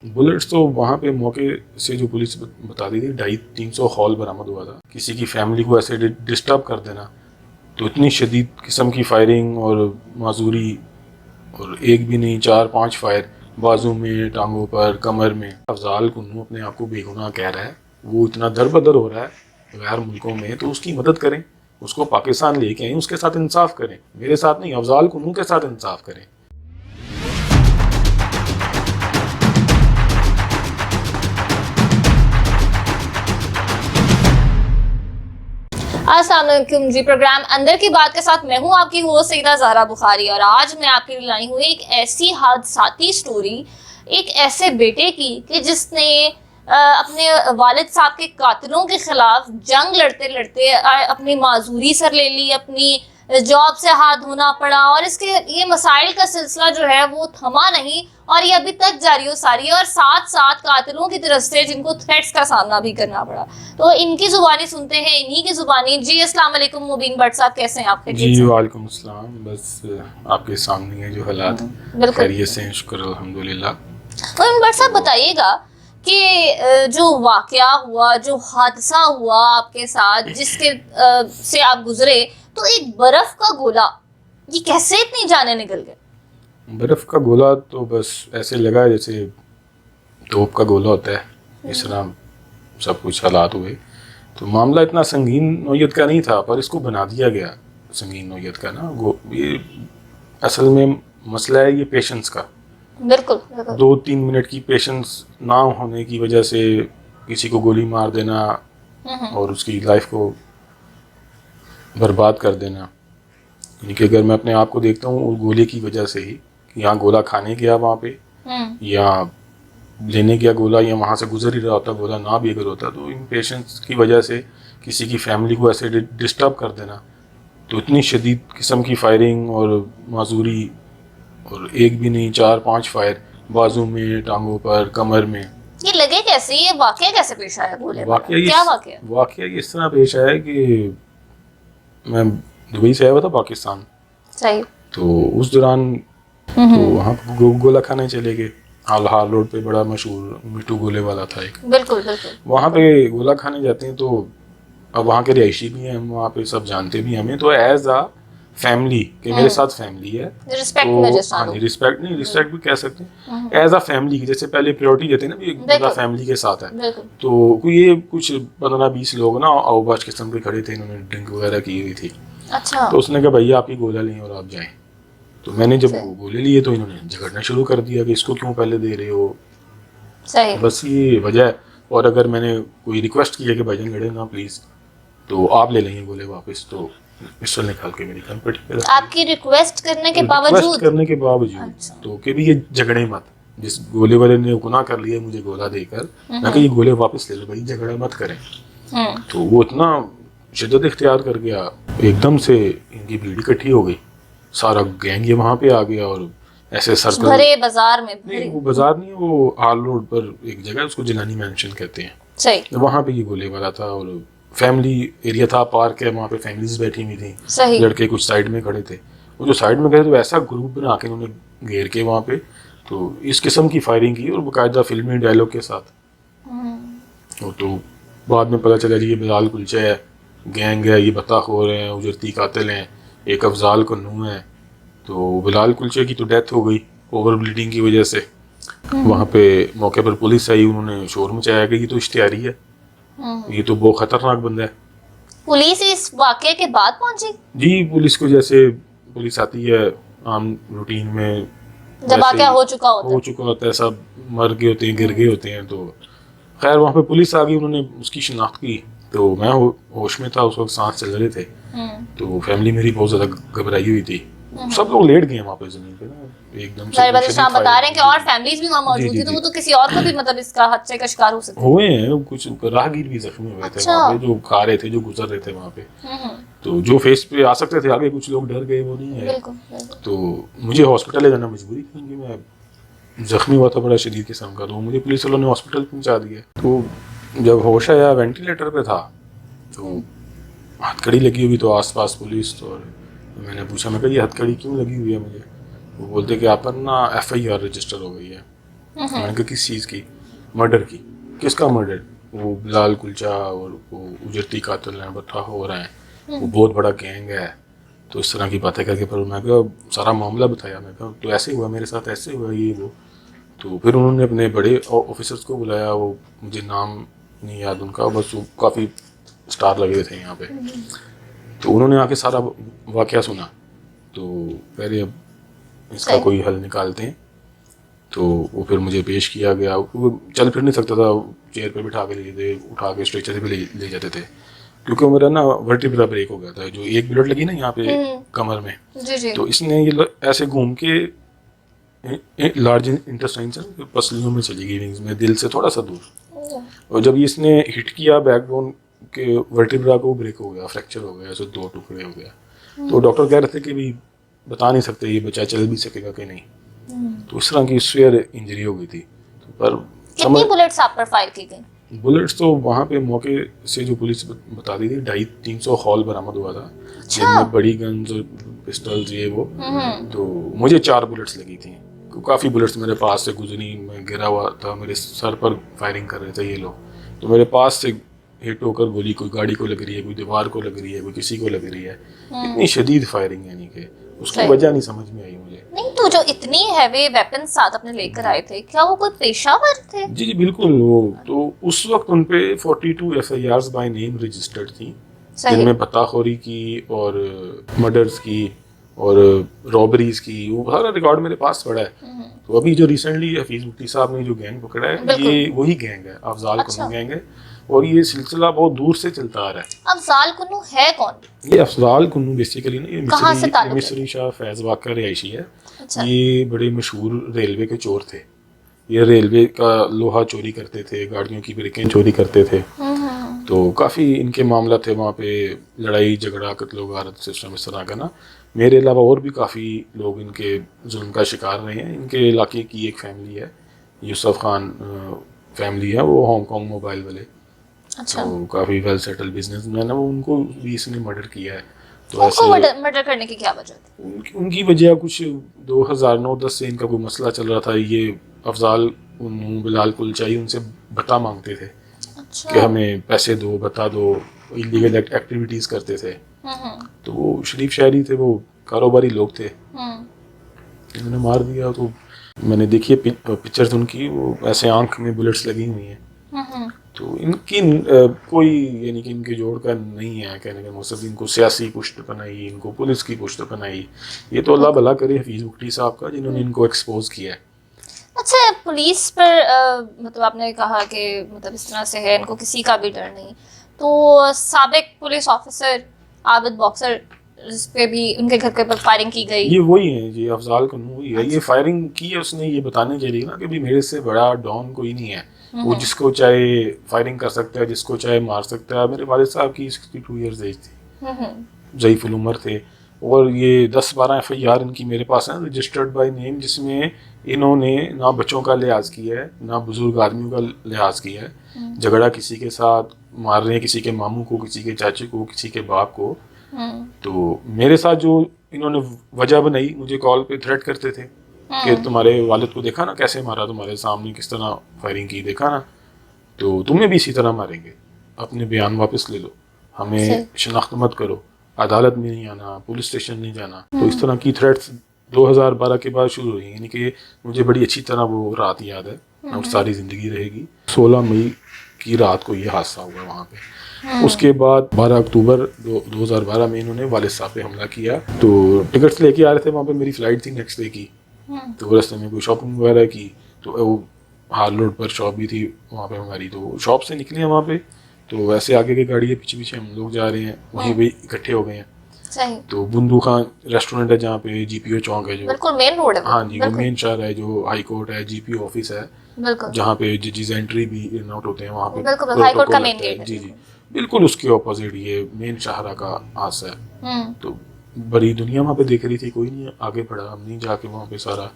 Bullets तो वहाँ पे मौके से जो पुलिस बता दी थी 250-300 हॉल बरामद हुआ था। किसी की फैमिली को ऐसे डिस्टर्ब कर देना, तो इतनी शदीद किस्म की फायरिंग और माजूरी, और एक भी नहीं 4-5 फायर बाजू में, टांगों पर, कमर में। अफजाल कुन्नू अपने आप को बेगुनाह कह रहा है, वो इतना दरबदर हो रहा है गैर मुल्कों में, तो उसकी मदद करें, उसको पाकिस्तान लेके आए, उसके साथ इंसाफ करें, मेरे साथ नहीं, अफजाल कुन्नू के साथ इंसाफ करें। अस्सलाम वालेकुम जी। प्रोग्राम अंदर की बात के साथ मैं हूं आपकी होस्ट सईदा ज़हरा बुखारी, और आज मैं आपके लिए लाई हूँ एक ऐसी हादसाती स्टोरी, एक ऐसे बेटे की कि जिसने अपने वालिद साहब के कातिलों के खिलाफ जंग लड़ते लड़ते अपनी माजूरी सर ले ली, अपनी जॉब से हाथ धोना पड़ा, और इसके ये मसाइल का सिलसिला जो है वो थमा नहीं, और ये अभी तक जारी सारी है, और साथ साथ कातिलों की तरफ से जिनको थ्रेट्स का सामना भी करना पड़ा। तो इनकी जुबानी सुनते हैं, इन्हीं की जुबानी। जी अस्सलाम वालेकुम मुबीन भट्ट साहब, कैसे हैं आप? जी वालेकुम अस्सलाम। बस आपके सामने है जो हालात, खैरियत से हैं, शुक्र अल्हम्दुलिल्लाह। मुबीन भट्ट साहब बताइएगा कि जो वाकया हुआ, जो हादसा हुआ आपके साथ, जिसके से आप गुजरे, तो एक बर्फ का गोला, ये कैसे इतनी जाने निकल गए? बर्फ का गोला तो बस ऐसे लगा जैसे तोप का गोला होता है, इस तरह सब कुछ हालात हुए। तो मामला इतना संगीन नौयत का नहीं था, पर इसको बना दिया गया संगीन नौयत का ना। ये असल में मसला है ये पेशेंस का। बिल्कुल 2-3 मिनट की पेशेंस ना होने की वजह से किसी को गोली मार देना और उसकी लाइफ को बर्बाद कर देना। यानी कि अगर मैं अपने आप को देखता हूँ उस गोले की वजह से ही, कि यहाँ गोला खाने गया वहाँ पे, या लेने गया गोला, या वहाँ से गुजर ही रहा होता गोला ना भी अगर होता, तो इन पेशेंट्स की वजह से किसी की फैमिली को ऐसे डिस्टर्ब कर देना, तो इतनी शदीद किस्म की फायरिंग और माजूरी, और एक भी नहीं 4-5 फायर बाजू में, टांगों पर, कमर में। ये लगे कैसे? ये वाकया कैसे पेश आया? बोले क्या वाकया इस तरह पेश आया कि मैं दुबई से आया हुआ था पाकिस्तान। सही। तो उस दौरान तो वहाँ गोला खाने चले गए। हाल रोड पे बड़ा मशहूर मिट्टू गोले वाला था एक। बिल्कुल बिल्कुल। वहाँ पे गोला खाने जाते हैं, तो अब वहाँ के रिहायशी भी हैं, हम वहाँ पे सब जानते भी हमें, तो एज आ फैमिली के मेरे साथ फैमिली है, रिस्पेक्ट तो हाँ नहीं, रिस्पेक्ट भी कह सकते हैं, एज आ फैमिली, जैसे पहले प्रायोरिटी देते हैं ना भी पूरा फैमिली के साथ है। तो ये कुछ 15-20 लोग ना अवबाज किस्म के खड़े थे, इन्होंने ड्रिंक वगैरह की हुई थी। अच्छा। तो उसने कहा भैया आप ही गोला लें और आप जाएं। तो मैंने जब गोले लिए तो इन्होंने झगड़ना शुरू कर दिया कि इसको क्यों पहले दे रहे हो। सही। बस ये वजह है। और अगर मैंने कोई रिक्वेस्ट की है कि भाईजान लड़े ना प्लीज, तो आप ले लेंगे गोले वापस, तो पिस्टल निकाल के मेरी कान पट्टी पे। आपकी रिक्वेस्ट करने के बावजूद? अच्छा। तो कि भी ये झगड़े मत, जिस गोले वाले ने गुनाह कर लिया मुझे गोला देकर, मैं कि ये गोले वापस ले लो भाई, झगड़ा मत करें। तो वो इतना शिद्दत इख्तियार कर गया, एकदम से इनकी भीड़ इकट्ठी हो गई, सारा गैंग ये वहाँ पे आ गया, और ऐसे सर्कल भरे बाजार में। नहीं, वो बाजार नहीं, वो हाल रोड पर एक जगह, उसको जिलानी मेंशन कहते हैं। सही। वहाँ पे ये गोले वाला था, और फैमिली एरिया था, पार्क है, वहाँ पे फैमिलीज बैठी हुई थी। सही। लड़के कुछ साइड में खड़े थे, वो जो साइड में खड़े थे, ऐसा ग्रुप बना के उन्होंने घेर के वहाँ पे तो इस किस्म की फायरिंग की, और बाकायदा फिल्मी डायलॉग के साथ। तो बाद में पता चला जी ये बिलाल कुलचे है, गैंग है, ये बत्ताखोर हैं, उजरती कातिल हैं, एक अफजाल कुन्नू है। तो बिलाल कुलचे की तो डेथ हो गई ओवर ब्लीडिंग की वजह से। वहाँ पे मौके पर पुलिस आई, उन्होंने शोर मचाया कि ये तो इश्तिहारी है, ये तो बहुत खतरनाक बंदा है। पुलिस इस वाकये के बाद पहुंची? जी, पुलिस को जैसे पुलिस आती है आम रूटीन में, जब वाकया हो चुका होता है, सब मर गए होते हैं, गिर गए होते हैं। तो खैर वहाँ पे पुलिस आ गई, उन्होंने उसकी शिनाख्त की। तो मैं होश में था, उस वक्त सांस चल रहे थे, तो फैमिली मेरी बहुत ज्यादा घबराई हुई थी। सब लोग लेट गए वहाँ पे जमीन पे ना, एकदम से बता रहे हैं कि और फैमिलीज भी वहाँ मौजूद थी, तो वो तो किसी और को भी मतलब इसका हादसे का शिकार हो सकते हुए हैं। कुछ राहगीर भी जख्मी हुए थे वहाँ पे, जो खा रहे थे, जो गुजर रहे थे वहाँ पे। तो जो फेस पे आ सकते थे आगे, कुछ लोग डर गए, वो नहीं है। तो मुझे हॉस्पिटल ले जाना मजबूरी थी, क्योंकि मैं जख्मी हुआ था बड़ा शदीद किस्म का, तो मुझे पुलिस वालों ने हॉस्पिटल पहुँचा दिया। तो जब होश आया, वेंटिलेटर पे था, तो हथकड़ी लगी हुई, तो आसपास पुलिस। तो मैंने पूछा, मैं कहा ये हथकड़ी क्यों लगी हुई है मुझे? वो बोलते कि आप पर ना FIR रजिस्टर हो गई है। मैंने कहा किस चीज़ की? मर्डर की। किसका मर्डर? वो बिलाल कुलचा और वो उजरती कातिल हैं, बता हो रहे हैं, वो बहुत बड़ा गैंग है। तो इस तरह की बातें करके, पर मैं कहा सारा मामला बताया। मैं कहा तो ऐसे हुआ, मेरे साथ ऐसे हुआ, ये वो। तो फिर उन्होंने अपने बड़े ऑफिसर्स को बुलाया, वो मुझे नाम नहीं याद उनका, बस वो काफ़ी स्टार लगे थे यहाँ पे। तो उन्होंने आके सारा वाकया सुना। तो पहले अब इसका कोई हल निकालते हैं। तो वो फिर मुझे पेश किया गया। वो चल फिर नहीं सकता था, चेयर पे बिठा के ले जाते, उठा के स्ट्रेचर पे ले जाते थे, क्योंकि मेरा ना वर्टिब्रा ब्रेक हो गया था। जो एक बुलेट लगी ना यहाँ पे कमर में, जी। तो इसने ये ऐसे घूम के लार्ज इंटेस्टाइन से पसलियों में चली गई, विंग्स में, दिल से थोड़ा सा दूर। और जब इसने हिट किया बैकबोन के वर्टिब्रा को, ब्रेक हो गया, फ्रैक्चर हो गया, ऐसे 2 टुकड़े हो गया। तो डॉक्टर कह रहे थे कि भी बता नहीं सकते ये बच्चा चल भी सकेगा कि नहीं। तो इस तरह की स्वेयर इंजरी हो गई थी। तो पर कितनी बुलेट्स आप पर फायर की गई? बुलेट्स तो वहाँ पे मौके से जो पुलिस बता दी थी 250-300 हॉल बरामद हुआ था, जिनमें बड़ी गन्स और पिस्टल्स ये वो। तो मुझे 4 बुलेट्स लगी थी। काफ़ी बुलेट्स मेरे पास से गुजरी, मैं गिरा हुआ था, मेरे सर पर फायरिंग कर रहे थे ये लोग। तो मेरे पास से हिट होकर गोली कोई गाड़ी को लग रही है, कोई दीवार को लग रही है, कोई किसी को लग रही है। इतनी शदीद फायरिंग, यानी कि उसकी वजह नहीं समझ में आई मुझे। नहीं, तो जो इतनी हैवी वेपन साथ अपने लेकर आए थे, क्या वो कोई पेशावर थे? जी बिल्कुल। वो तो उस वक्त उन पे 42 FIRs बाय नेम रजिस्टर्ड थी, जिनमें बताखोरी की और मर्डर्स की और रॉबरीज की, वो सारा रिकॉर्ड मेरे पास पड़ा है। तो अभी जो रिसेंटली हफीज मुफ्ती साहब ने जो गैंग पकड़ा है, ये वही गैंग है, अफजाल कुन्नू गैंग है। और ये सिलसिला बहुत दूर से चलता आ रहा है। अफजाल कुन्नू है कौन? ये अफजाल कुन्नू बेसिकली ना, ये मिस्री शाह फैजबाग का रिहायशी है। अच्छा। ये बड़े मशहूर रेलवे के चोर थे। ये रेलवे का लोहा चोरी करते थे, गाड़ियों की ब्रेकें चोरी करते थे। तो काफ़ी इनके मामला थे वहाँ पे, लड़ाई झगड़ा, कत्लो गारत सिस्टम इस तरह का ना। मेरे अलावा और भी काफ़ी लोग इनके जुल्म का शिकार रहे हैं। इनके इलाके की एक फैमिली है, यूसुफ खान फैमिली है, वो हांगकॉन्ग मोबाइल वाले। अच्छा। तो काफ़ी वेल सेटल बिजनेसमैन है वो, उनको भी इसने मर्डर किया है। तो उनको मर्डर करने की क्या वजह थी? उनकी वजह कुछ 2009-10 से इनका कोई मसला चल रहा था। ये अफजाल कुन्नू, बिलाल कुलचाई उनसे बता मांगते थे। अच्छा। कि हमें पैसे दो, बता दो, इलीगल एक्टिविटीज करते थे। तो वो शरीफ शहरी थे, वो कारोबारी लोग थे, इन्होंने मार दिया। तो मैंने देखी पिक्चर्स उनकी, वो ऐसे आंख में बुलेट्स लगी हुई हैं। तो इनकी कोई, यानी कि इनके जोड़ का नहीं है कहने का मकसद। इनको सियासी पुष्ट बनाई, इनको पुलिस की पुष्ट बनाई, ये तो अल्लाह भला करे हफीज मुफ्ती साहब का, जिन्होंने इनको एक्सपोज किया है। अच्छा, पुलिस पर मतलब आपने कहा कि मतलब इस तरह से है, इनको किसी का भी डर नहीं। तो साबिक पुलिस ऑफिसर आबिद बॉक्सर, जिस पे भी उनके घर के पर फायरिंग की गई, ये वही है जी, अफजाल कुन्नू ही है। ये फायरिंग की है उसने ये बताने के लिए ना कि भी मेरे से बड़ा डॉन कोई नहीं है। वो जिसको चाहे फायरिंग कर सकता है, जिसको चाहे मार सकता है। मेरे वालिद साहब की 62 ईयर्स एज थी, ज़ईफुल उमर थे। और ये 10-12 FIR इनकी मेरे पास है रजिस्टर्ड बाय नेम, जिसमें इन्होंने ना बच्चों का लिहाज किया है, ना बुजुर्ग आदमियों का लिहाज किया है। झगड़ा किसी के साथ, मार रहे हैं किसी के मामू को, किसी के चाचे को, किसी के बाप को। तो मेरे साथ जो इन्होंने वजह बनाई, मुझे कॉल पे थ्रेट करते थे कि तुम्हारे वालिद को देखा ना कैसे मारा, तुम्हारे सामने किस तरह फायरिंग की, देखा ना, तो तुम्हें भी इसी तरह मारेंगे, अपने बयान वापस ले लो, हमें शनाख्त मत करो, अदालत में नहीं आना, पुलिस स्टेशन नहीं जाना। तो इस तरह की थ्रेट्स 2012 के बाद शुरू हुई। यानी कि मुझे बड़ी अच्छी तरह वो रात याद है और सारी ज़िंदगी रहेगी। 16 मई की रात को ये हादसा हुआ वहाँ पे। उसके बाद 12 अक्टूबर 2012 में इन्होंने वालिद साहब पे हमला किया। तो टिकट्स लेके आ रहे थे, वहाँ पे मेरी फ़्लाइट थी नेक्स्ट डे की। तो रास्ते में कोई शॉपिंग वगैरह की, तो वो हाल रोड पर शॉप भी थी वहाँ पे हमारी। तो शॉप से निकले हैं वहाँ पे, तो वैसे आगे की गाड़ी है, पीछे पीछे हम लोग जा रहे हैं, वहीं पे इकट्ठे हो गए हैं। सही। तो बुंदू खान रेस्टोरेंट है जहाँ पे GPO चौक है, जो बिल्कुल मेन रोड है। हाँ जी, वो मेन शहर है, जो हाई कोर्ट है, GPO ऑफिस है, जहाँ पे जजेस एंट्री भी इन आउट होते हैं, वहाँ पे बिल्कुल हाई कोर्ट का मेन गेट है। जी जी बिल्कुल उसके ऑपोजिट ये मेन शाहरा का हादसा है। तो बड़ी दुनिया वहाँ पे देख रही थी, कोई नहीं आगे बढ़ा। हम नहीं जाके वहाँ पे सारा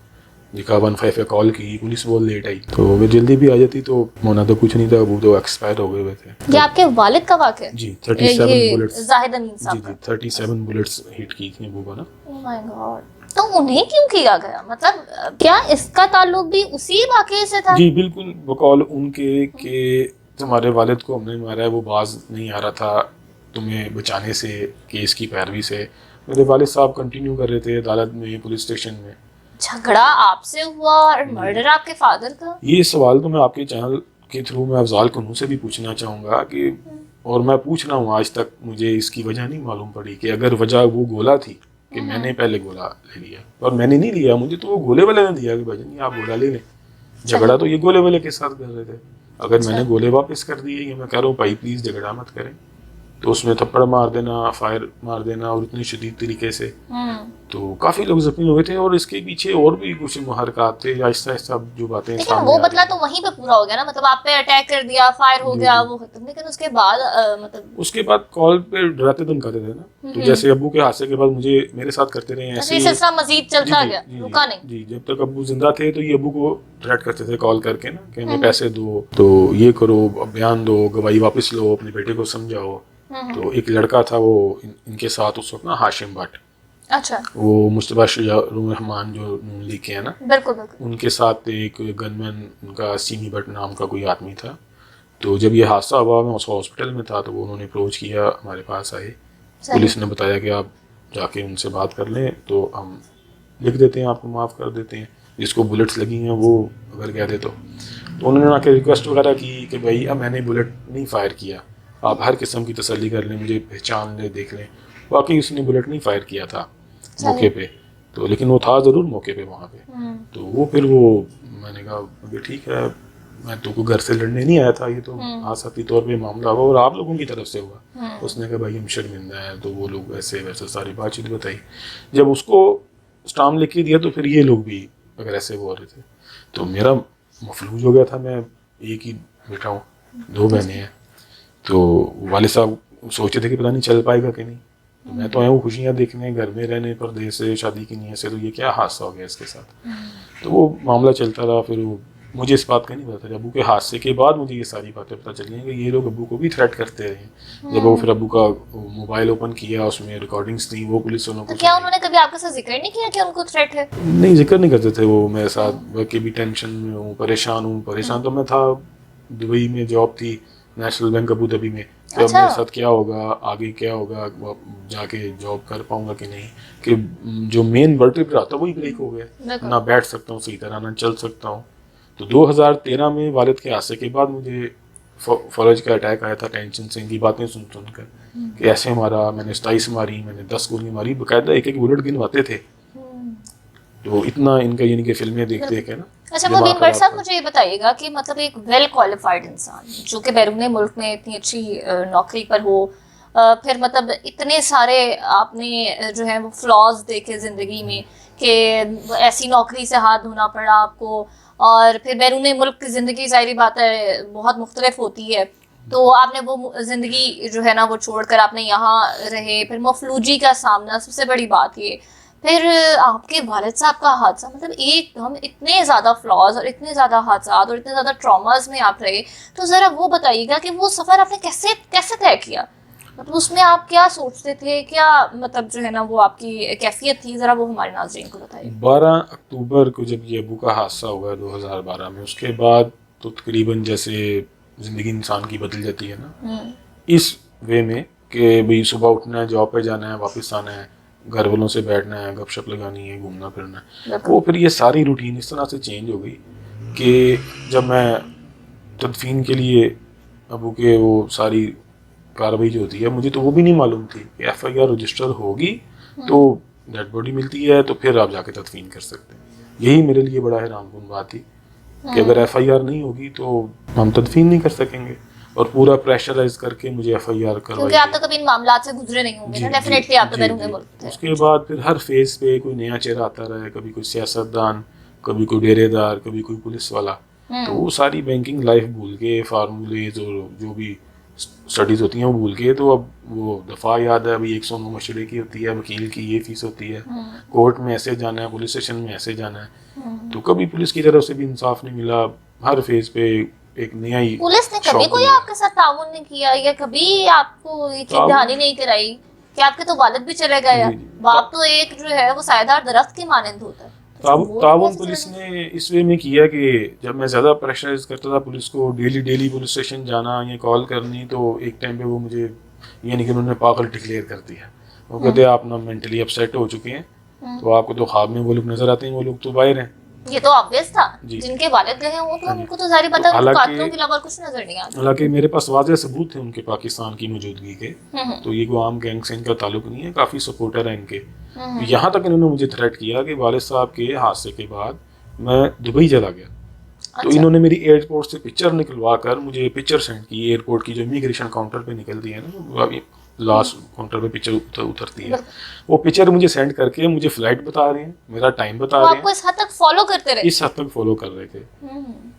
लिखा, 15 पे कॉल की, पुलिस बहुत लेट आई। तो अगर जल्दी भी आ जाती तो होना तो कुछ नहीं था, वो तो एक्सपायर हो गए हुए थे। ये आपके वालिद का वाक़या है? जी 37 बुलेट्स, जाहिद अमीन साहब जी 37 बुलेट्स हिट की थी वो ना। Oh my God. तो उन्हें क्यों किया गया, मतलब क्या इसका ताल्लुक भी उसी वाकये से था? जी बिल्कुल, बकौल उनके कि तुम्हारे वालिद को हमने मारा है, वो बाज नहीं आ रहा था तुम्हें बचाने से, केस की पैरवी से। मेरे वालिद साहब कंटिन्यू कर रहे थे अदालत में, पुलिस स्टेशन में। झगड़ा आपसे हुआ और मर्डर आपके फादर का? ये सवाल तो मैं आपके चैनल के थ्रू मैं अफजाल कनू से भी पूछना चाहूँगा कि, और मैं पूछ रहा हूँ आज तक मुझे इसकी वजह नहीं मालूम पड़ी कि अगर वजह वो गोला थी कि मैंने पहले गोला ले लिया, और मैंने नहीं लिया, मुझे तो वो गोले वाले ने दिया कि भाईजान आप गोला ले लें। झगड़ा तो ये गोले वाले के साथ कर रहे थे। अगर मैंने गोले वापस कर दिए, ये मैं कह रहा हूँ भाई प्लीज़ झगड़ा मत करें, तो उसमें थप्पड़ मार देना, फायर मार देना, और इतनी शदीद तरीके से, तो काफी लोग जख्मी हुए थे। और इसके पीछे और भी कुछ मुहरकात थे, आहिस्ता आहिस्ता जो बातें लेकिन वो बदला तो वहीं पे पूरा हो गया ना, मतलब आप पे अटैक कर दिया, फायर हो गया, वो खत्म। लेकिन उसके बाद मतलब उसके बाद कॉल पे डराते धमकाते थे ना, तो जैसे अब्बू के हादसे के बाद मुझे मेरे साथ करते रहे ऐसे, सिलसिला मजीद चलता गया, रुका नहीं। जी, जब तक अब्बू जिंदा थे तो ये अब्बू को थ्रेट करते थे कॉल करके ना कि हमें पैसे दो, तो ये करो, बयान दो, गवाही वापस लो, अपने बेटे को समझाओ। तो एक लड़का था वो इनके साथ उस वक्त ना, हाशिम भट्ट, अच्छा, वो मुस्तफा रहमान जो नून लीग के हैं ना, बिल्कुल बिल्कुल, उनके साथ एक गनमैन उनका सीमी भट्ट नाम का कोई आदमी था। तो जब ये हादसा हुआ, मैं उस हॉस्पिटल में था, तो वो उन्होंने अप्रोच किया, हमारे पास आए, पुलिस ने बताया कि आप जाके उनसे बात कर लें तो हम लिख देते हैं, आपको माफ़ कर देते हैं, जिसको बुलेट्स लगी हैं वो अगर कह दे तो उन्होंने आके रिक्वेस्ट वगैरह की कि भाई अब मैंने बुलेट नहीं फायर किया, आप हर किस्म की तसल्ली कर लें, मुझे पहचान लें, देख लें। वाकई उसने बुलेट नहीं फायर किया था मौके पे, तो लेकिन वो था ज़रूर मौके पे वहाँ पे। तो वो फिर वो मैंने कहा ठीक है, मैं तो घर से लड़ने नहीं आया था, ये तो आसाती तौर पे मामला हुआ और आप लोगों की तरफ से हुआ। उसने कहा भाई हम शर्मिंदा हैं, तो वो लोग ऐसे वैसे सारी बातचीत बताई। जब उसको स्टाम्प लिख के दिया तो फिर ये लोग भी अगर ऐसे वो हो रहे थे, तो मेरा मफलूज हो गया था। मैं एक ही बेटा हूँ, 2 बहनें हैं, तो वाले साहब सोचे थे कि पता नहीं चल पाएगा कि नहीं, तो मैं तो आया हूँ खुशियाँ देखने, घर में रहने, परदेश से शादी की नीयत से, तो ये क्या हादसा हो गया इसके साथ। तो वो मामला चलता रहा। फिर वो मुझे इस बात का नहीं पता था, अबू के हादसे के बाद मुझे ये सारी बातें पता चली हैं कि ये लोग अबू को भी थ्रेट करते रहे। जब वो फिर अबू का मोबाइल ओपन किया, उसमें रिकॉर्डिंग्स थी, वो पुलिस वालों को, तो क्या उन्होंने कभी आपके साथ जिक्र नहीं किया कि उनको थ्रेट है? नहीं, जिक्र नहीं करते थे वो मेरे साथ, बाकी भी टेंशन में हूँ, परेशान तो मैं था। दुबई में जॉब थी, नेशनल बैंक अबू धाबी में, तो अब मेरे साथ क्या होगा, आगे क्या होगा, जाके जॉब कर पाऊंगा कि नहीं, कि जो मेन वर्टिब्रा था वही ब्रेक हो गया, ना बैठ सकता हूँ सही तरह, ना चल सकता हूँ। तो 2013 में वालिद के हादसे के बाद मुझे फौज का अटैक आया था, टेंशन से इनकी बातें सुन कर कि ऐसे मारा, मैंने 27 मारी, मैंने 10 गोली मारी, बाकायदा एक बुलेट गिनवाते थे। तो इतना इनका यानी कि फिल्में देखते हैं ना। अच्छा मुबीन भट्ट साहब, मुझे ये बताइएगा कि मतलब एक वेल क्वालिफाइड इंसान जो कि बैरून मुल्क में इतनी अच्छी नौकरी पर हो, फिर मतलब इतने सारे आपने जो है वो फ्लॉज देखे ज़िंदगी में कि ऐसी नौकरी से हाथ धोना पड़ा आपको, और फिर बैरून मुल्क की ज़िंदगी ज़ाहिर बात है बहुत मुख्तलिफ होती है, तो आपने वो ज़िंदगी जो है ना वो छोड़कर आपने यहाँ रहे, फिर मफलूजी का सामना, सबसे बड़ी बात ये, फिर आपके वालिद साहब का हादसा, मतलब एकदम इतने ज़्यादा फ्लॉज और इतने ज़्यादा हादसा और इतने ज़्यादा ट्रॉमास में आप रहे, तो ज़रा वो बताइएगा कि वो सफ़र आपने कैसे कैसे तय किया, मतलब उसमें आप क्या सोचते थे, क्या मतलब जो है ना वो आपकी कैफियत थी, ज़रा वो हमारे नाज़रीन को बताइए। 12 अक्टूबर को जब ये अबू का हादसा हुआ 2012 में, उसके बाद तो तकरीबन जैसे ज़िंदगी इंसान की बदल जाती है ना, इस वे में कि भाई सुबह उठना है, जॉब पे जाना है, वापस आना है, घर वालों से बैठना है, गपशप लगानी है, घूमना फिरना है, वो फिर ये सारी रूटीन इस तरह से चेंज हो गई कि जब मैं तदफीन के लिए अबू के वो सारी कार्रवाई जो होती है, मुझे तो वो भी नहीं मालूम थी कि FIR रजिस्टर होगी तो डेड बॉडी मिलती है, तो फिर आप जाके तदफीन कर सकते हैं। यही मेरे लिए बड़ा हैरानकुन बात थी कि अगर FIR नहीं होगी तो हम तदफीन नहीं कर सकेंगे, और पूरा प्रेशराइज करके मुझे FIR करवाई, क्योंकि आप तो कभी इन मामलात से गुजरे नहीं होंगे ना, डेफिनेटली आप तो बैरून मुल्क थे। उसके बाद फिर हर फेज पे कोई नया चेहरा आता रहा है, कभी कोई सियासतदान, कभी कोई डेरेदार, कभी कोई पुलिस वाला, तो वो सारी बैंकिंग लाइफ भूल के, फार्मूलेज और जो भी स्टडीज़ होती हैं वो भूल के, तो अब वो दफ़ा याद है, अभी 109 मशरे की होती है, वकील की ये फीस होती है, कोर्ट में ऐसे जाना है, पुलिस स्टेशन में ऐसे जाना है, तो कभी पुलिस की तरफ से भी इंसाफ नहीं मिला। हर फेज पे एक नया ही, पुलिस ने कभी कोई आपके साथ ताउन नहीं किया या कभी आपको ये चीज ध्यान ही नहीं कराई? कि आपके तो वालिद भी चले गए हैं, बाप तो एक जो है वो सायेदार दरख्त की मानंद होता है। ताउन पुलिस ने इस वे में किया कि जब मैं ज़्यादा प्रेशराइज करता था पुलिस को, डेली पुलिस स्टेशन जाना या कॉल करनी, तो एक टाइम पे वो मुझे यानी कि उन्होंने पागल डिक्लेयर कर दिया। वो कहते आप ना मेंटली अपसेट हो चुके हैं, तो आपको तो ख्वाब में वो लोग नजर आते हैं, वो लोग तो बाहर हैं। ये तो ऑब्वियस था, जिनके वालिद गए हैं वो तो उनको तो जारी पता है, उनको कातिलों के अलावा कुछ नजर नहीं आता। हालांकि मेरे पास वाज़ेह सबूत थे उनके पाकिस्तान की मौजूदगी के, तो ये कोई आम गैंग से इनका ताल्लुक नहीं है, काफ़ी सपोर्टर है इनके। यहाँ तक इन्होंने मुझे थ्रेट किया कि वालिद साहब के हादसे के बाद मैं दुबई चला गया। तो इन्होंने मेरी एयरपोर्ट से पिक्चर निकलवा कर मुझे पिक्चर सेंड की, एयरपोर्ट की जो इमिग्रेशन काउंटर पे निकलती है ना, लास्ट काउंटर पे पिक्चर उतरती है, वो पिक्चर मुझे सेंड करके मुझे फ्लाइट बता रहे हैं, मेरा टाइम बता रहे हैं। आपको इस हद तक फॉलो करते रहे? इस हद तक फॉलो कर रहे थे।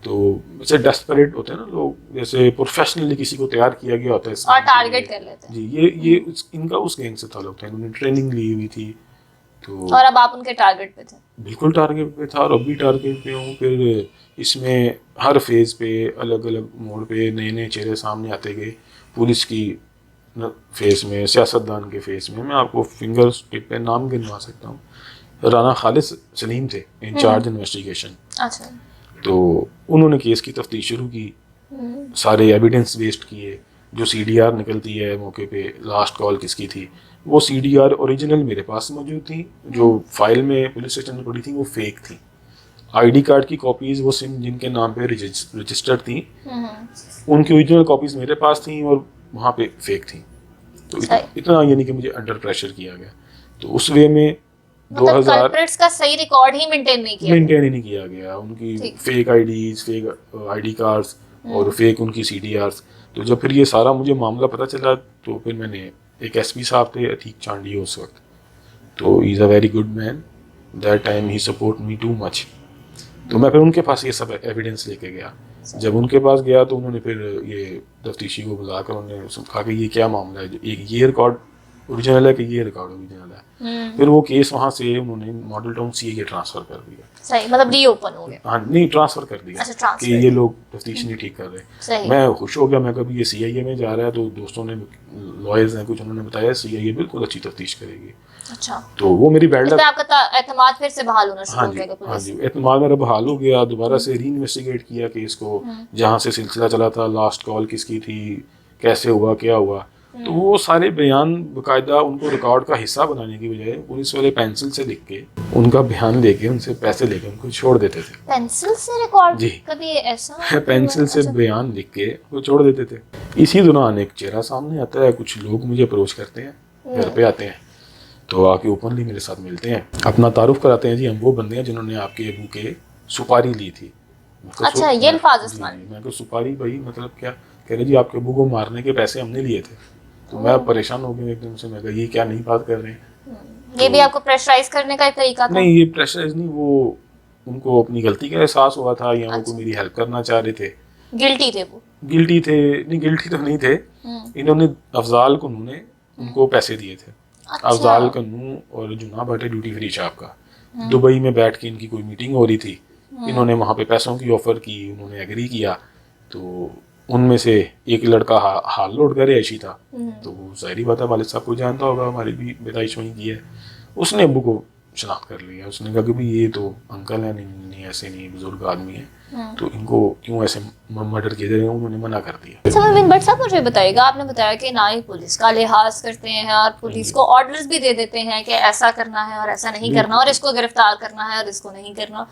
तो जैसे डेस्परेट होते हैं ना लोग, जैसे प्रोफेशनली किसी को तैयार किया गया होता है और टारगेट कर लेते हैं। जी, ये इनका उस गैंग से ताल्लुक था, इन्होंने ट्रेनिंग ली हुई थी। तो और अब आप उनके टारगेट पे थे? बिल्कुल टारगेट पे था, और अब भी टारगेट पे हूँ। फिर इसमें हर फेज पे अलग अलग मोड़ पे नए नए चेहरे सामने आते गए। पुलिस की फेस में, सियासतदान के फेस में, मैं आपको फिंगर टिप पे नाम गिनवा सकता हूँ। राना खालिद सलीम थे इंचार्ज इन्वेस्टिगेशन। अच्छा। तो उन्होंने केस की तफ्तीश शुरू की, सारे एविडेंस बेस्ड किए। जो सीडीआर निकलती है मौके पे, लास्ट कॉल किसकी थी, वो सीडीआर ओरिजिनल मेरे पास मौजूद थी। जो फाइल में पुलिस स्टेशन में पड़ी थी वो फेक थी। आईडी कार्ड की कॉपीज वो सिम जिनके नाम पे रजिस्टर्ड थी, उनकी ओरिजिनल कॉपीज मेरे पास थी और वहाँ पे फेक थी। तो इतना यानी कि मुझे अंडर प्रेशर किया गया। तो उस वे में 2000 कल्प्रिट्स का सही रिकॉर्ड ही मेंटेन नहीं किया गया। उनकी fake IDs, fake ID cards और फेक उनकी सीडीआर्स। तो जब फिर ये सारा मुझे मामला पता चला, तो फिर मैंने एक एसपी साहब थे अतीक चांडी उस वक्त, तो he is a very good man, that time he support me too much. तो मैं फिर उनके पास ये सब एविडेंस लेके गया। जब उनके पास गया तो उन्होंने फिर ये तफ्तीशी को बुलाकर उन्होंने कहा कि ये क्या मामला है, एक ये रिकॉर्ड ओरिजिनल है कि ये रिकॉर्ड ओरिजिनल है। फिर वो केस वहाँ से उन्होंने मॉडल टाउन सीए के ट्रांसफर कर दिया। सही, मतलब रीओपन हो गया? हाँ, नहीं, ट्रांसफर कर दिया। अच्छा, कि ये लोग तफ्तीश नहीं ठीक कर रहे। मैं खुश हो गया, मैं कभी ये सीआईए में जा रहा है, तो दोस्तों ने, लॉयर्स हैं कुछ, उन्होंने बताया सीआईए बिल्कुल अच्छी तफ्तीश करेगी। अच्छा, तो वो मेरी बैड लक। आपका एतमाद फिर से बहाल होना शुरू हो गया? हाँ जी, एतमाद मेरा बहाल हो गया। दोबारा से री इन्वेस्टिगेट किया केस को, जहाँ से सिलसिला चला था, लास्ट कॉल किसकी थी, कैसे हुआ, क्या हुआ। तो वो सारे बयान बाकायदा उनको रिकॉर्ड का हिस्सा बनाने की बजाय पुलिस वाले पेंसिल से लिख के, उनका बयान लेके, उनसे पैसे लेके उनको छोड़ देते थे। पेंसिल से रिकॉर्ड? जी, कभी ऐसा पेंसिल से बयान लिख के वो छोड़ देते थे। इसी दौरान एक चेहरा सामने आता है, कुछ लोग मुझे अप्रोच करते हैं, घर पे आते हैं, तो आके ओपनली मेरे साथ मिलते हैं, अपना तारुफ कराते हैं। जी, हम वो बंदे हैं जिन्होंने आपके अबू के सुपारी ली थी। अच्छा, ये अल्फाज इस्तेमाल? मैं कहा सुपारी भाई मतलब क्या? कह रहे जी आपके अबू को मारने के पैसे हमने लिए थे। तो मैं परेशान हो गया एकदम से। मैं कहा ये क्या नई बात कर रहे हैं? ये भी आपको प्रेशराइज करने का एक तरीका था? नहीं, ये प्रेशराइज नहीं, वो उनको अपनी गलती का एहसास हुआ था, या उनको मेरी हेल्प करना चाह रहे थे। गिल्टी थे वो? गिल्टी थे नहीं, गिल्टी तो नहीं थे। इन्होंने अफजाल कन्नू ने उनको पैसे दिए थे। अफजाल कन्नू और जुना भट्ट ड्यूटी फ्री शॉप का, दुबई में बैठ के इनकी कोई मीटिंग हो रही थी। इन्होंने वहाँ पे पैसों की ऑफर की, उन्होंने एग्री किया। तो उनमें से एक लड़का हाल लोड कर ऐशी था, तो वो जाहिर बात है वालिद साहब को जानता होगा, हमारी भी पैदाइश वहीं की है। उसने अब्बू को शनाख्त कर लिया। उसने कहा कि भाई ये तो अंकल है, नहीं ऐसे नहीं, बुजुर्ग आदमी है, तो इनको क्यों ऐसे मर्डर किए जा रहे हैं। उन्होंने मना कर दिया। अच्छा भट्ट साहब, मुझे बताइएगा, आपने बताया कि ना ही पुलिस का लिहाज करते हैं और पुलिस को ऑर्डर्स भी दे देते हैं कि ऐसा करना है और ऐसा नहीं करना, और इसको गिरफ्तार करना है और इसको नहीं करना।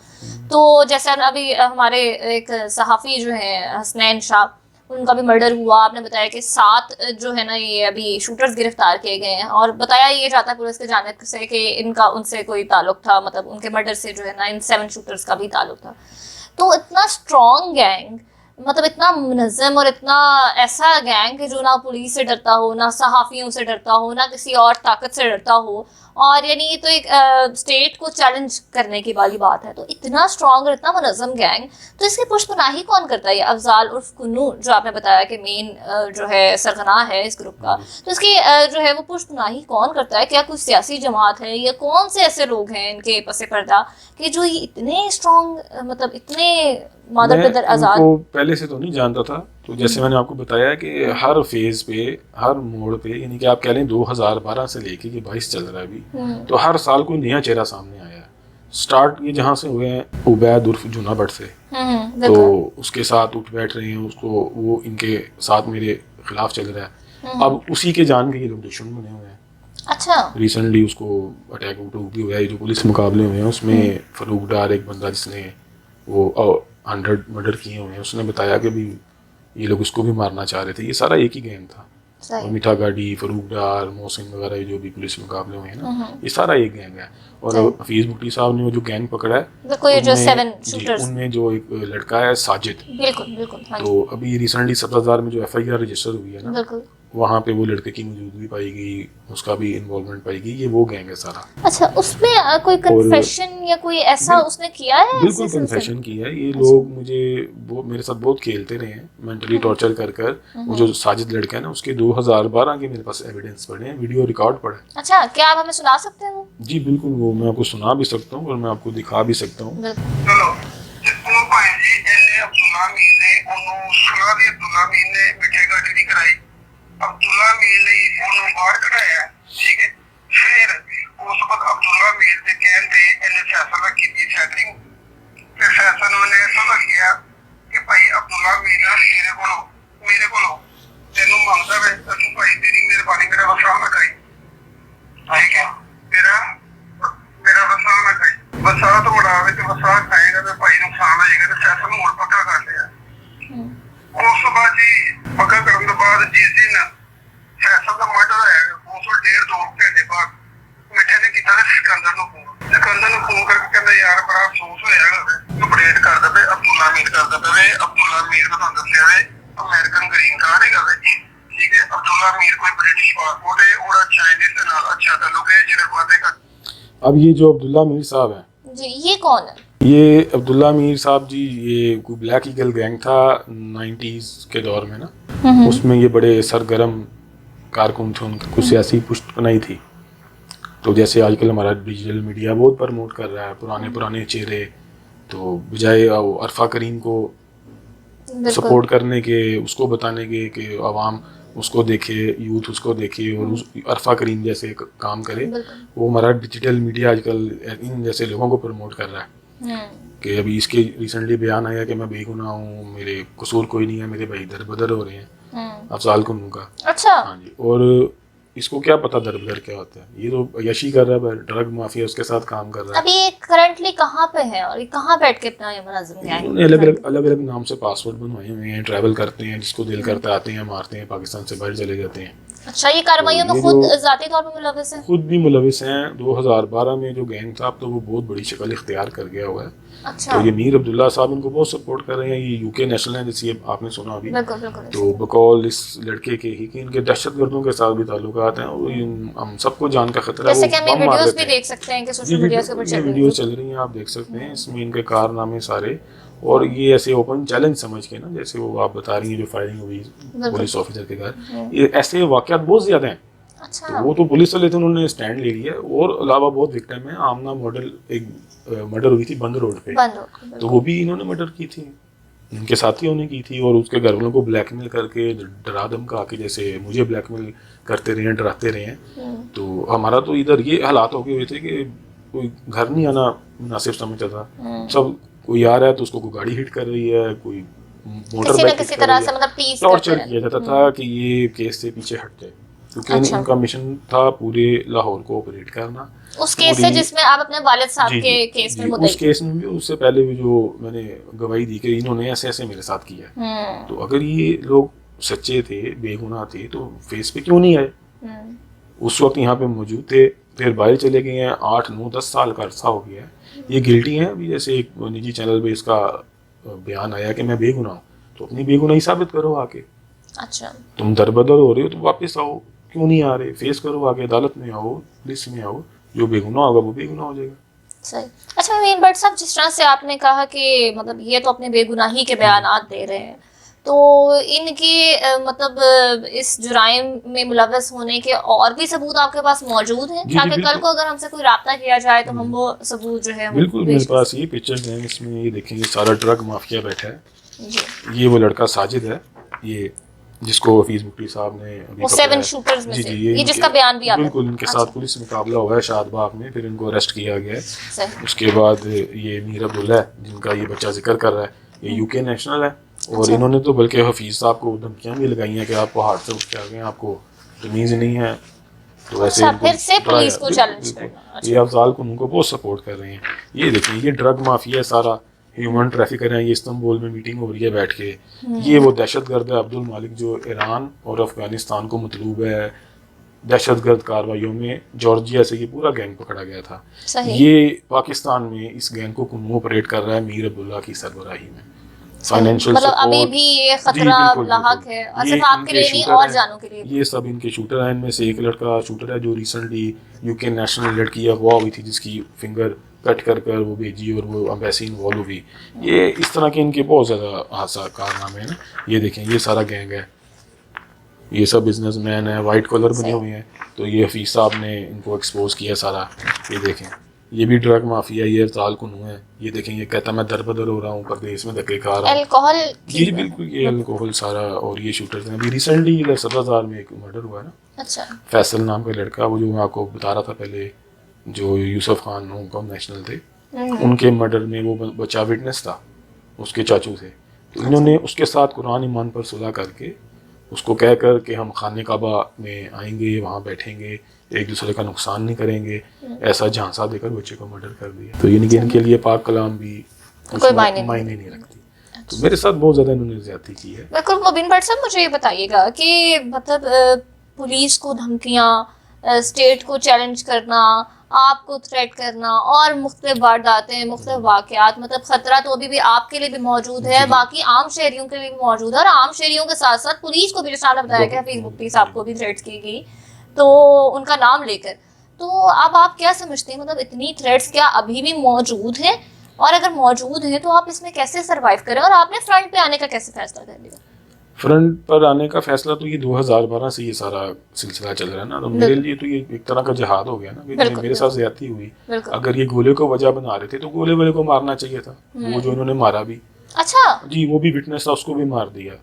तो जैसे अभी हमारे एक सहाफ़ी जो है हसनैन शाह, उनका भी मर्डर हुआ। आपने बताया कि 7 जो है ना ये अभी शूटर्स गिरफ्तार किए गए हैं, और बताया ये जाता है पुलिस की जानिब से कि इनका उनसे कोई ताल्लुक था, मतलब उनके मर्डर से जो है ना इन 7 शूटर्स का भी ताल्लुक था। तो इतना स्ट्रॉन्ग गैंग, मतलब इतना मुनज़्ज़म और इतना ऐसा गैंग कि जो ना पुलिस से डरता हो, ना सहाफ़ियों से डरता हो, ना किसी और ताकत से डरता हो, और यानी ये तो एक स्टेट को चैलेंज करने की वाली बात है। तो इतना स्ट्रॉन्ग और इतना मुनज़्ज़म गैंग, तो इसकी पुष्पनाही कौन करता है? ये अफजाल उर्फ कुन्नू जो आपने बताया कि मेन जो है सरगना है इस ग्रुप का, तो इसकी जो है वो पुष्पनाही कौन करता है? क्या कुछ सियासी जमात है, या कौन से ऐसे लोग हैं इनके पसे पर्दा कि जो ये इतने स्ट्रॉन्ग, मतलब इतने मादर मैं पितर आजाद? उनको पहले से तो नहीं जानता था, तो जैसे मैंने आपको बताया कि हर फेज पे, हर मोड़ पे, यानी कि आप कह लें 2012 से लेके कि 22 चल रहा है अभी, तो हर साल कोई नया चेहरा सामने आया है। स्टार्ट ये जहाँ से हुए हैं उबैद उर्फ जूना भट्ट से, तो उसके साथ उठ बैठ रहे हैं, उसको वो इनके साथ मेरे खिलाफ चल रहा है, अब उसी के जान के ये लोग दुश्मन बने हुए हैं। अच्छा। रिसेंटली उसको अटैक भी हुआ है, जो पुलिस मुकाबले हुए हैं उसमें फरूक डार एक बंदा जिसने वो 100 मर्डर किए हुए हैं, उसने बताया कि भी ये लोग उसको भी मारना चाह रहे थे। ये सारा एक ही गैंग था। और मीठा गाड़ी, फरूक डार, मोहसिन वगैरह जो भी पुलिस मुकाबले हुए हैं ना, ये सारा एक गैंग है। और हफीज भुट्टी साहब ने वो जो गैंग पकड़ा है उनमें जो एक लड़का है साजिद, बिल्कुल बिल्कुल, तो अभी रिसेंटली सब्ज़ादार में जो FIR रजिस्टर हुई है ना, वहाँ पे वो लड़के की मौजूदगी पाई गई, उसका भी इन्वॉल्वमेंट पाई गई। ये वो गैंग है सारा। अच्छा, उसमें कोई कन्फेशन या कोई ऐसा उसने किया है? बिल्कुल कन्फेशन किया है। ये लोग मुझे मेरे साथ बहुत खेलते रहे हैं, मेंटली टॉर्चर कर कर। वो जो साजिद लड़का है ना, उसके 2012 के मेरे पास एविडेंस पड़े हैं, वीडियो रिकॉर्ड पड़ा है। अच्छा, क्या आप हमें सुना सकते हैं वो? जी बिल्कुल, वो मैं आपको सुना भी सकता हूँ और मैं आपको दिखा भी सकता हूँ। अब्दुल्ला मीर ने ਉਹਨੂੰ ਬਾਹਰ ਕਢਾਇਆ, ਠੀਕ ਹੈ। ਫਿਰ ਉਸ ਵਕਤ ਅਬਦੁੱਲਾ ਮੀਰ ਦੇ ਕਹਿਣ ਤੇ ਇਹਨੇ ਫੈਸਲਾ ਕੀਤੀ ਸੈਟਿੰਗ, ਤੇ ਫੈਸਲਾ ਨੇ ਸਮਝ ਗਿਆ ਕਿ ਭਾਈ ਅਬਦੁੱਲਾ ਮੀਰ ਨਾ ਮੇਰੇ ਕੋਲੋਂ ਤੈਨੂੰ ਮੰਗਦਾ ਵੇ, ਤੂੰ ਭਾਈ ਤੇਰੀ ਮਿਹਰਬਾਨੀ ਮੇਰਾ ਵਸਾ ਨਾ ਕਰੀ, ਠੀਕ ਹੈ। ਮੇਰਾ ਵਸਾ ਨਾ ਕਰੀ, ਵਸਾ ਤੋਂ ਮੜਾਵੇ ਤੇ ਵਸਾ ਖਾਏਗਾ ਤੇ ਭਾਈ ਨੁਕਸਾਨ ਹੋ ਜਾਏਗਾ। ਤੇ ਫੈਸਲਾ ਮੋੜ ਪੱਕਾ ਕਰ ਲਿਆ। ਉਸ ਤੋਂ ਬਾਅਦ ਜੀ ਪੱਕਾ ਕਰਨ ਤੋਂ ਬਾਅਦ ਜਿਸ ਦਿਨ ਫੈਸਲ ਦਾ ਮਰਡਰ ਹੋਇਆ, ਉਸ ਤੋਂ 1.5-2 ਘੰਟੇ ਬਾਅਦ ਮਿੱਠੇ ਨੇ ਕੀਤਾ ਸਿਕੰਦਰ ਨੂੰ ਫੋਨ ਕਰਕੇ ਕਹਿੰਦਾ ਯਾਰ ਬੜਾ ਅਫਸੋਸ ਹੋਇਆ, ਕੰਪਲੇਂਟ ਕਰਦਾ ਪਏ ਅਬਦੁੱਲਾ ਮੀਰ ਕਰਦਾ ਪਏ। ਅਬਦੁੱਲਾ ਮੀਰ ਦਾ ਤੁਹਾਨੂੰ ਦੱਸਿਆ ਵੇ ਅਮਰੀਕਨ ਗ੍ਰੀਨ ਕਾਰਡ ਹੈਗਾ ਵੇ, ਠੀਕ ਹੈ। ਅਬਦੁੱਲਾ ਮੀਰ ਕੋਈ ਬ੍ਰਿਟਿਸ਼ ਪਾਸਪੋर्ट है और चाइनीज के नाल अच्छा ताल्लुक है जिन्हें वादे कर। अब ये जो अब्दुल्ला मीर साहब हैं जी, ये कौन है? ये अब्दुल्ला मीर साहब जी, ये कोई ब्लैक ईगल गैंग था 90s के दौर में ना, उसमें ये बड़े सरगर्म कारकुन थे, उनकी कुछ सियासी पुष्टपनाई थी। तो जैसे आजकल हमारा डिजिटल मीडिया बहुत प्रमोट कर रहा है पुराने चेहरे, तो बजाय अरफा करीम को सपोर्ट करने के, उसको बताने के कि आवाम उसको देखे, यूथ उसको देखे और उस अरफा करीम जैसे काम करे, वो हमारा डिजिटल मीडिया आजकल इन जैसे लोगों को प्रमोट कर रहा है। कि अभी इसके रिसेंटली बयान आया कि मैं बेगुनाह हूँ, मेरे कसूर कोई नहीं है, मेरे भाई दरबदर हो रहे हैं अफजाल कुन्नू का। अच्छा। हाँ जी। और इसको क्या पता दरबदर क्या होता है, ये तो यशी कर रहा है, ड्रग माफिया उसके साथ काम कर रहा है। अभी ये करंटली कहाँ पे है और ये कहाँ बैठ के अपना ये मुलाजिम है? उन्होंने अलग अलग नाम से पासपोर्ट बनवाए हुए हैं, ट्रैवल करते हैं, जिसको दिल करता है आते हैं, मारते हैं, पाकिस्तान से बाहर चले जाते हैं। अच्छा, ये कार्रवाइयों में खुद जाती तौर पर मुलविस है? खुद भी मुलविस हैं। 2012 में जो गैंग था, अब तो वो बहुत बड़ी शक्ल इख्तियार कर गया हुआ है। अच्छा। तो ये मीर अब्दुल्ला साहब इनको बहुत सपोर्ट कर रहे हैं। ये UK नेशनल है, जैसे आपने सुना अभी। बिल्कुल। तो बकौल इस लड़के के ही कि इनके दहशतगर्दों के साथ भी ताल्लुकात हैं और हम सबको जान का खतरा है। जैसे कि हम ये वीडियोस भी देख सकते हैं कि सोशल मीडिया के ऊपर चल रही हैं, आप देख सकते हैं। इसमें इनके कारनामे सारे, और ये ऐसे ओपन चैलेंज समझ के ना, जैसे वो आप बता रही हैं जो फायरिंग हुई पुलिस ऑफिसर के घर, ये ऐसे वाकयात बहुत ज्यादा हैं। अच्छा। तो वो तो पुलिस वाले थे, उन्होंने स्टैंड ले लिया। और अलावा बहुत विक्टिम है। आमना मॉडल एक मर्डर हुई थी बंद रोड पे, तो वो भी इन्होंने मर्डर की थी, इनके साथियों ने की थी। और उसके घर वालों को ब्लैकमेल करके, डरा धमका के, जैसे मुझे ब्लैकमेल करते रहे हैं, डराते रहे हैं। तो हमारा तो इधर ये हालात हो गए हुए थे कि कोई घर नहीं आना मुनासिब समझता था। सब कोई आ रहा है तो उसको कोई गाड़ी हिट कर रही है, कोई मोटर बाइक किसी तरह से मतलब टीज टॉर्चर किया जाता था कि ये केस से पीछे हट जाए, क्योंकि अच्छा। उनका मिशन था पूरे लाहौर को ऑपरेट करना। उस केस से जिसमें आप अपने वालिद साहब के केस में मुद्दई, उस केस में भी, उससे पहले भी जो मैंने गवाही दी कि इन्होंने ऐसे ऐसे मेरे साथ किया। तो अगर ये लोग सच्चे थे, बेगुनाह थे, तो फेस पे क्यों नहीं आए? उस वक्त यहाँ पे मौजूद थे, फिर बाहर चले गए हैं। 8-9-10 साल का अरसा हो गया है। ये गिल्टी हैं। अभी जैसे एक निजी चैनल पे इसका बयान आया कि मैं बेगुनाह हूँ, तो अपनी बेगुनाही साबित करो आके। अच्छा। तुम दरबदर हो रहे हो तो वापस आओ, क्यों नहीं आ रहे? फेस करो आके, अदालत में आओ, पुलिस में आओ, जो बेगुनाह होगा वो बेगुनाह हो जाएगा। सही। अच्छा मीर भट्ट साहब, जिस तरह से आपने कहा कि मतलब ये तो अपने बेगुनाही के बयानात दे रहे हैं, तो इनके मतलब इस जुराइम में मुलव्वस होने के और भी सबूत आपके पास मौजूद हैं जी, ताकि कल बिल्कुल। को अगर हमसे कोई राब्ता किया जाए तो हम वो सबूत जो है वो बिल्कुल पेश मेरे कर पास ये पिक्चर्स हैं, इसमें ये देखें, ये सारा ड्रग माफिया बैठा है। सकें। जी, ये वो लड़का साजिद है, ये जिसको हफीज मुफ्ती साहब ने अभी वो पकड़ा 7 है। शूटर्स में जी से जी, ये जिसका बयान भी आता बिल्कुल है। इनके अच्छा, साथ पुलिस मुकाबला हुआ है शादबाग में, फिर इनको अरेस्ट किया गया है। सही। उसके बाद ये मीर अब्दुल्ला है जिनका ये बच्चा जिक्र कर रहा है, ये यूके नेशनल है, और अच्छा। इन्होंने तो बल्कि हफीज साहब को धमकियां भी लगाई हैं कि आपको हार्ट से उठ के आ गए, आपको तमीज़ नहीं है। तो ऐसे अच्छा, इनको फिर से डराया। पुलिस को बिल्कुल, चैलेंज बिल्कुल। करना। अच्छा। ये अफजाल को उनको बहुत सपोर्ट कर रहे हैं। ये देखिए, ये ड्रग माफिया है सारा, ह्यूमन ट्रैफिकर है, ये इस्तांबुल में मीटिंग हो रही है बैठ के। ये वो दहशतगर्द है अब्दुल मालिक जो ईरान और अफगानिस्तान को मतलूब है दहशतगर्द कार्रवाइयों में। जॉर्जिया से ये पूरा गैंग पकड़ा गया था। सही। ये पाकिस्तान में इस गैंग को ऑपरेट कर रहा है मीर अब्दुल्ला की सरबराही में। फाइनेंशियल मतलब अभी सपोर्ट, भी ये जी खतरा बिल्कुल लाहक बिल्कुल। है और ये सिर्फ आपके इनके लिए नहीं शूटर और हैं, जानों के लिए। ये सब इनके शूटर हैं। इनमें से एक लड़का शूटर है जो रिसेंटली यूके नेशनल लड़की अगवा हुई थी जिसकी फिंगर कट कर कर वो भेजी और वो एम्बेसी इन्वॉल्व हुई। ये इस तरह के इनके बहुत ज़्यादा हादसा कारनामे हैं ना। ये देखें, ये सारा गैंग है, ये सब बिजनेसमैन है, वाइट कॉलर बने हुए हैं। तो ये हफीज साहब ने इनको एक्सपोज किया सारा। ये देखें, ये भी ड्रग माफिया, ये अफजाल कुनू है। ये देखें, ये कहता मैं दरबदर हो रहा हूँ, परदेश में धक्के खा रहा हूँ। अल्कोहल जी बिल्कुल, ये अल्कोहल सारा। और ये शूटर्स हैं। अभी रिसेंटली इधर सदरजार में एक मर्डर हुआ है ना, अच्छा। फैसल नाम का लड़का, वो जो मैं आपको बता रहा था पहले, जो यूसुफ खान होंगकॉन्ग नेशनल थे, उनके मर्डर में वो बच्चा विटनेस था, उसके चाचू थे। तो इन्होंने उसके साथ कुरान ईमान पर सुलह करके उसको कह कर कि हम खाने काबा में आएंगे, वहाँ बैठेंगे, एक दूसरे का नुकसान नहीं करेंगे, ऐसा झांसा देकर बच्चे को मर्डर कर दिया। तो यानी कि इनके लिए पाक कलाम भी कोई मायने नहीं रखती। तो मेरे साथ बहुत ज़्यादा इन्होंने ज्यादती की है। बिल्कुल। मुबीन भट्ट साहब, मुझे ये बताइएगा कि मतलब पुलिस को धमकियाँ, स्टेट को चैलेंज करना, आपको थ्रेट करना और मुख्तलिफ वारदातें, मुख्तलिफ वाक़यात, मतलब खतरा तो अभी भी आपके लिए भी मौजूद है, बाकी आम शहरियों के लिए भी मौजूद है, और आम शहरियों के साथ साथ पुलिस को भी, जैसे आपने बताया कि हफीज मुफ्ती साहब को भी थ्रेट्स की गई तो उनका नाम लेकर। तो अब आप क्या समझते हैं, मतलब इतनी थ्रेट्स क्या अभी भी मौजूद हैं, और अगर मौजूद हैं तो आप इसमें कैसे सरवाइव करें, और आपने फ्रंट पे आने का कैसे फैसला कर लिया? फ्रंट पर आने का फैसला तो ये 2012 से ये सारा सिलसिला चल रहा है ना। तो मेरे लिए तो ये एक तरह का जिहाद हो गया ना कि मेरे साथ ज्यादती हुई। अगर ये गोले को वजह बना रहे थे तो गोले वाले को मारना चाहिए था, वो जो इन्होंने मारा भी। अच्छा जी, वो भी विटनेस था, उसको भी मार दिया।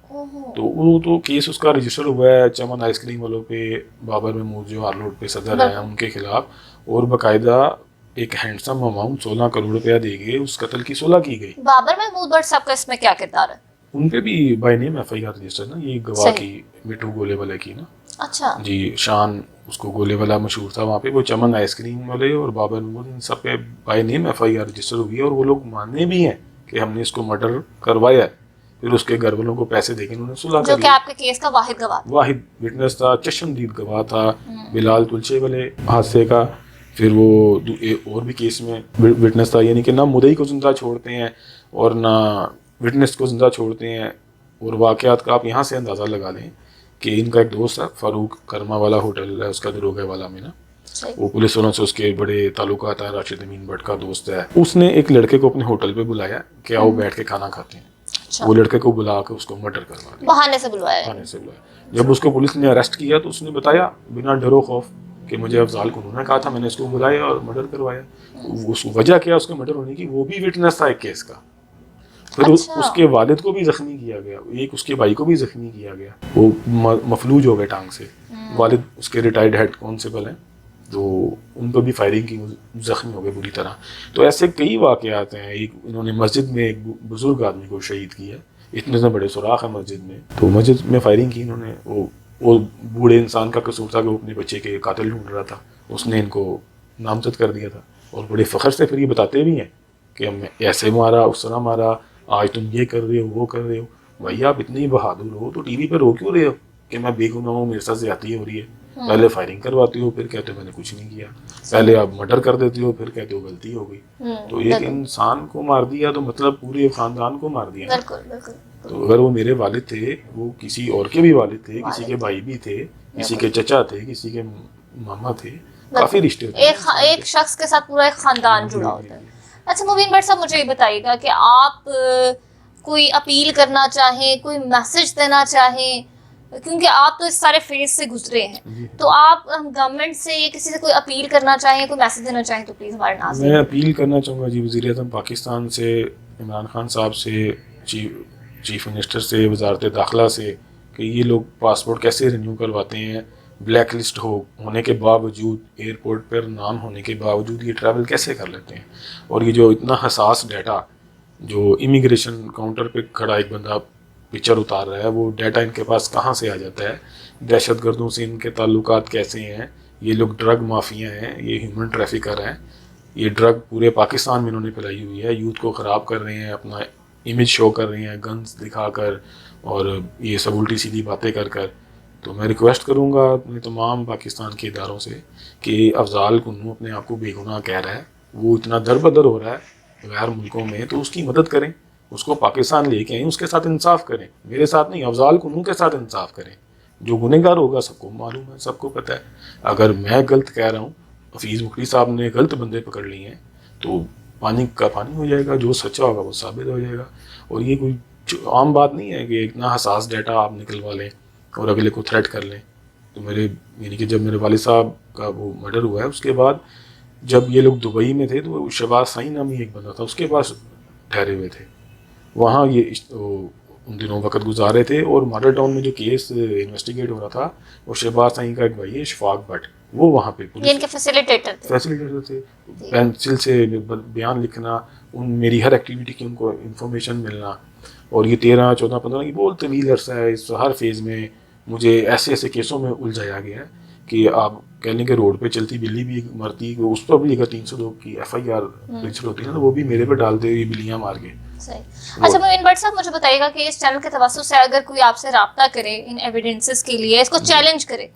तो वो तो केस उसका रजिस्टर हुआ है चमन आइसक्रीम वालों पे, बाबर महमूद जो हार रोड पे सदर है उनके खिलाफ, और बाकायदा एक हैंडसम अमाउंट 16 करोड़ रुपया दे गए, उस कत्ल की सुलह की गई। बाबर महमूद भट्ट साहब का इसमें क्या किरदार है? उन पे भी बाय नेम एफआईआर रजिस्टर ना, ये गवाह की मिठू गोले वाले की ना। अच्छा जी, शान उसको गोले वाला मशहूर था वहाँ पे, वो चमन आइसक्रीम वाले और बाबर महमूद, इन सब पे बाय नेम एफआईआर रजिस्टर हुई है, और वो लोग मानने भी हैं कि हमने इसको मर्डर करवाया है। फिर उसके घर वालों को पैसे देके उन्होंने सुलह जो कर कि आपके केस का वाहिद गवाह था। वाहिद विटनेस था, चश्मदीद गवाह था बिलाल तुलचे वाले हादसे का। फिर वो और भी केस में विटनेस था, यानी कि ना मुदई को जिंदा छोड़ते हैं और ना विटनेस को जिंदा छोड़ते हैं। और वाक़यात का आप यहाँ से अंदाज़ा लगा लें कि इनका एक दोस्त है फारूक, कर्मा वाला होटल है उसका, दरोगा वाला में ना, वो पुलिस वालों से उसके बड़े ताल्लुकात हैं। राशिद अमीन भट्ट का दोस्त है, उसने एक लड़के को अपने होटल पे बुलाया कि आओ बैठ के खाना खाते हैं। अच्छा। वो लड़के को बुला के उसको मर्डर करवा दिया, बहाने से बुलवाया। बहाने से बुलाया। जब उसको पुलिस ने अरेस्ट किया तो उसने बताया बिना डरो खौफ कि मुझे अफजाल को उन्होंने कहा था, मैंने इसको बुलाया और मर्डर करवाया। उस वजह क्या उसके मर्डर होने की, वो भी विटनेस था एक केस का। फिर अच्छा। उसके वालिद को भी जख्मी किया गया, एक उसके भाई को भी जख्मी किया गया, वो मफलूज हो गए टांग से। वालिद उसके रिटायर्ड हेड कांस्टेबल हैं, तो उन पर भी फायरिंग की, जख्मी हो गए बुरी तरह। तो ऐसे कई वाक़यात हैं। एक इन्होंने मस्जिद में एक बुजुर्ग आदमी को शहीद किया, इतने से बड़े सुराख है मस्जिद में, तो मस्जिद में फायरिंग की इन्होंने। वो बूढ़े इंसान का कसूर था कि वो अपने बच्चे के कातिल ढूंढ रहा था, उसने इनको नामजद कर दिया था। और बड़े फ़ख्र से फिर ये बताते भी हैं कि हमने ऐसे मारा, उस तरह मारा, आज तुम ये कर रहे हो, वो कर रहे हो। भैया आप इतनी बहादुर हो तो टीवी पर रो क्यों रहे हो कि मैं बेगुनाह हूँ, मेरे साथ ज़्यादती हो रही है। पहले फायरिंग करवाती हो, फिर कहते हो मैंने कुछ नहीं किया। पहले आप मर्डर कर देती हो, फिर कहते हो गलती हो गई। तो एक इंसान को मार दिया तो मतलब पूरे खानदान को मार दिया। तो अगर वो मेरे वालिद थे, वो किसी और के भी वालिद थे, किसी के भाई भी थे, किसी के चचा थे, किसी के मामा थे, काफी रिश्ते होते हैं। एक शख्स के साथ पूरा एक खानदान जुड़ा होता है। अच्छा मुबीन भट्ट साहब, मुझे ये बताइएगा कि आप कोई अपील करना चाहें, कोई मैसेज देना चाहें, क्योंकि आप तो इस सारे फेज से गुजरे हैं, तो आप गवर्नमेंट से या किसी से कोई अपील करना चाहें, कोई मैसेज देना चाहें तो प्लीज़ हमारे नाज़रीन। मैं अपील करना चाहूँगा जी वज़ीर आज़म पाकिस्तान से, इमरान खान साहब से, चीफ मिनिस्टर से, वजारत दाखिला से, कि ये लोग पासपोर्ट कैसे रिन्यू करवाते हैं, ब्लैक लिस्ट होने के बावजूद, एयरपोर्ट पर नाम होने के बावजूद ये ट्रैवल कैसे कर लेते हैं। और ये जो इतना हसास डाटा जो इमिग्रेशन काउंटर पे खड़ा एक बंदा पिक्चर उतार रहा है, वो डाटा इनके पास कहाँ से आ जाता है, दहशतगर्दों से इनके ताल्लुकात कैसे हैं, ये लोग ड्रग माफिया हैं, ये ह्यूमन ट्रैफिकर हैं, ये ड्रग पूरे पाकिस्तान में इन्होंने फैलाई हुई है, यूथ को ख़राब कर रहे हैं, अपना इमेज शो कर रहे हैं गन्स दिखाकर और ये सब उल्टी सीधी बातें कर कर। तो मैं रिक्वेस्ट करूँगा अपने तमाम पाकिस्तान के इदारों से कि अफजाल कुन्नू अपने आप को बेगुनाह कह रहा है, वो इतना दर बदर हो रहा है गैर मुल्कों में, तो उसकी मदद करें, उसको पाकिस्तान लेके आएँ, उसके साथ इंसाफ करें, मेरे साथ नहीं, अफजाल कुन्नू के साथ इंसाफ करें। जो गुनहगार होगा सबको मालूम है, सबको पता है। अगर मैं गलत कह रहा हूँ, हफीज़ मुखरी साहब ने गलत बंदे पकड़ लिए हैं, तो पानी का पानी हो जाएगा, जो सच्चा होगा वो साबित हो जाएगा। और ये कोई आम बात नहीं है कि इतना हसास डाटा आप निकलवा लें और अगले को थ्रेट कर लें। तो मेरे यानी कि जब मेरे वालिद साहब का वो मर्डर हुआ है, उसके बाद जब ये लोग दुबई में थे तो शहबाज साईं नामी एक बंदा था, उसके पास ठहरे हुए थे, वहाँ ये उन दिनों वक्त गुजारे थे। और मॉडल टाउन में जो केस इन्वेस्टिगेट हो रहा था, वो शहबाज साईं का एक भाई है शफाक भट्ट, वो वहाँ पे ये इनके फैसिलिटेटर थे। पेंसिल से बयान लिखना, उन मेरी हर एक्टिविटी की उनको इन्फॉर्मेशन मिलना। और ये 13, 14, 15 की बहुत तवील अरसा है, इस हर फेज़ में मुझे ऐसे ऐसे केसों में उलझाया गया है कि आप कह लें कि रोड पे चलती बिल्ली भी मरती, उस पर भी अगर 302 की FIR रजिस्टर होती है ना, तो वो भी मेरे पे डालते हुए बिल्लियाँ मार के। सही। अच्छा मोइन भट्ट साहब, मुझे बताइएगा कि इस चैनल के तवज्जुह से अगर कोई आपसे रब्ता करे इन एविडेंसेस के लिए, इसको चैलेंज करे,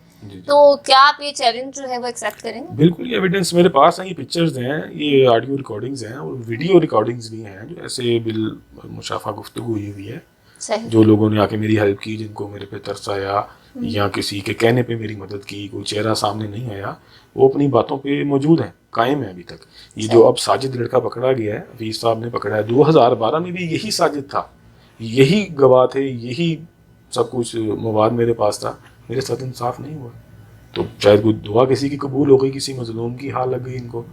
तो क्या आप ये चैलेंज जो है वो एक्सेप्ट करेंगे? बिल्कुल, ये एविडेंस मेरे पास है, ये पिक्चर्स हैं, ये ऑडियो रिकॉर्डिंग्स हैं और वीडियो रिकॉर्डिंग्स भी हैं, जो ऐसे बिल मुशाफा गुफ्तगू हुई है, जो लोगों ने आके मेरी हेल्प की, जिनको मेरे पे तरस आया या किसी के कहने पे मेरी मदद की, कोई चेहरा सामने नहीं आया, वो अपनी बातों पे मौजूद हैं, कायम है अभी तक। ये जो अब साजिद लड़का पकड़ा गया है, हफीज साहब ने पकड़ा है, 2012 में भी यही साजिद था, यही गवाह थे, यही सब कुछ मवाद मेरे पास था, मेरे साथ इंसाफ नहीं हुआ। तो शायद कोई दुआ किसी की कबूल हो गई, किसी मजलूम की हाल लग गई इनको,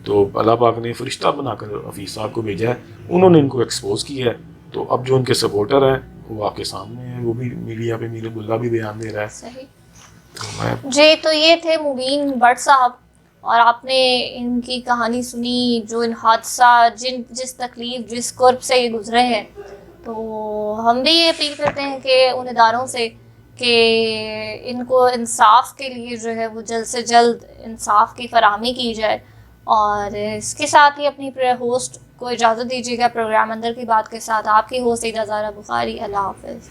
तो अल्लाह पाक ने फरिश्ता बनाकर हफीज साहब को भेजा है, उन्होंने इनको एक्सपोज किया है। तो अब जो उनके सपोर्टर हैं वो आपके सामने है, वो भी मीडिया पे मीर बुल्ला भी बयान दे रहा है। सही। तो जी, तो ये थे मुबीन भट्ट साहब, और आपने इनकी कहानी सुनी, जो इन हादसा, जिस तकलीफ, जिस कुर्ब से ये गुजरे हैं। तो हम भी ये अपील करते हैं कि उन इदारों से कि इनको इंसाफ के लिए जो है वो जल्द से जल्द इंसाफ की फराहमी की जाए। और इसके साथ ही अपनी होस्ट को इजाज़त दीजिएगा प्रोग्राम अंदर की बात के साथ। आपकी होस्ट ईदा ज़ारा बुखारी। अल्लाह हाफ़िज़।